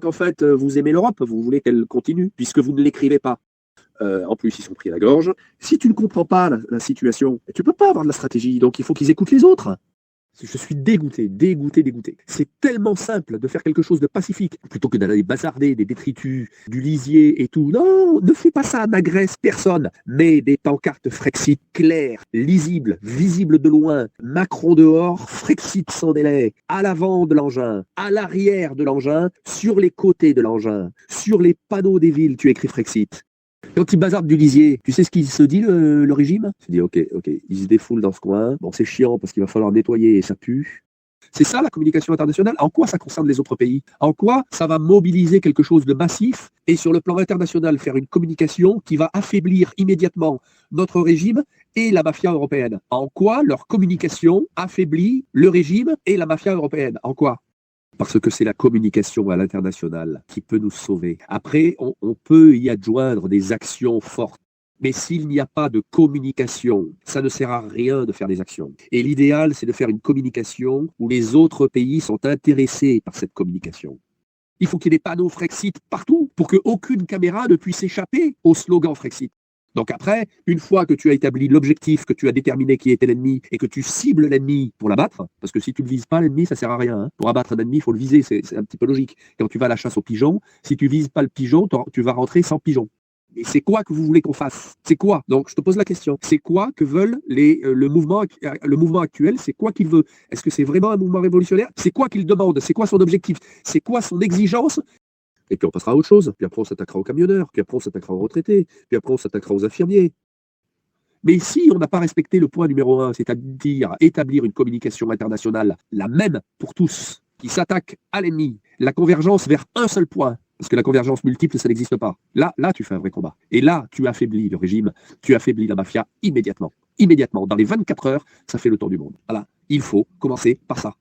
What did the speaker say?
qu'en fait, vous aimez l'Europe, vous voulez qu'elle continue, puisque vous ne l'écrivez pas. En plus, ils sont pris à la gorge. Si tu ne comprends pas la situation, tu ne peux pas avoir de la stratégie, donc il faut qu'ils écoutent les autres. Je suis dégoûté, dégoûté, dégoûté. C'est tellement simple de faire quelque chose de pacifique, plutôt que d'aller bazarder des détritus, du lisier et tout. Non, ne fais pas ça, n'agresse personne. Mets des pancartes Frexit claires, lisibles, visibles de loin. Macron dehors, Frexit sans délai. À l'avant de l'engin, à l'arrière de l'engin, sur les côtés de l'engin, sur les panneaux des villes, tu écris Frexit. Quand il bazarde du lisier, tu sais ce qu'il se dit, le régime? Il se dit, ok, il se défoule dans ce coin. Bon, c'est chiant parce qu'il va falloir nettoyer et ça pue. C'est ça la communication internationale. En quoi ça concerne les autres pays? En quoi ça va mobiliser quelque chose de massif et sur le plan international faire une communication qui va affaiblir immédiatement notre régime et la mafia européenne? En quoi leur communication affaiblit le régime et la mafia européenne? En quoi? Parce que c'est la communication à l'international qui peut nous sauver. Après, on peut y adjoindre des actions fortes. Mais s'il n'y a pas de communication, ça ne sert à rien de faire des actions. Et l'idéal, c'est de faire une communication où les autres pays sont intéressés par cette communication. Il faut qu'il y ait des panneaux Frexit partout pour qu'aucune caméra ne puisse échapper au slogan Frexit. Donc après, une fois que tu as établi l'objectif, que tu as déterminé qui était l'ennemi et que tu cibles l'ennemi pour l'abattre, parce que si tu ne vises pas l'ennemi, ça ne sert à rien. Hein. Pour abattre un ennemi, il faut le viser, c'est un petit peu logique. Quand tu vas à la chasse aux pigeons, si tu ne vises pas le pigeon, tu vas rentrer sans pigeon. Et c'est quoi que vous voulez qu'on fasse? C'est quoi? Donc je te pose la question. C'est quoi que veulent le mouvement actuel? C'est quoi qu'il veut? Est-ce que c'est vraiment un mouvement révolutionnaire? C'est quoi qu'il demande? C'est quoi son objectif? C'est quoi son exigence? Et puis on passera à autre chose. Puis après on s'attaquera aux camionneurs. Puis après on s'attaquera aux retraités. Puis après on s'attaquera aux infirmiers. Mais si on n'a pas respecté le point numéro 1, c'est-à-dire établir une communication internationale, la même pour tous, qui s'attaque à l'ennemi, la convergence vers un seul point, parce que la convergence multiple, ça n'existe pas. Là, tu fais un vrai combat. Et là, tu affaiblis le régime, tu affaiblis la mafia immédiatement. Immédiatement, dans les 24 heures, ça fait le tour du monde. Voilà, il faut commencer par ça.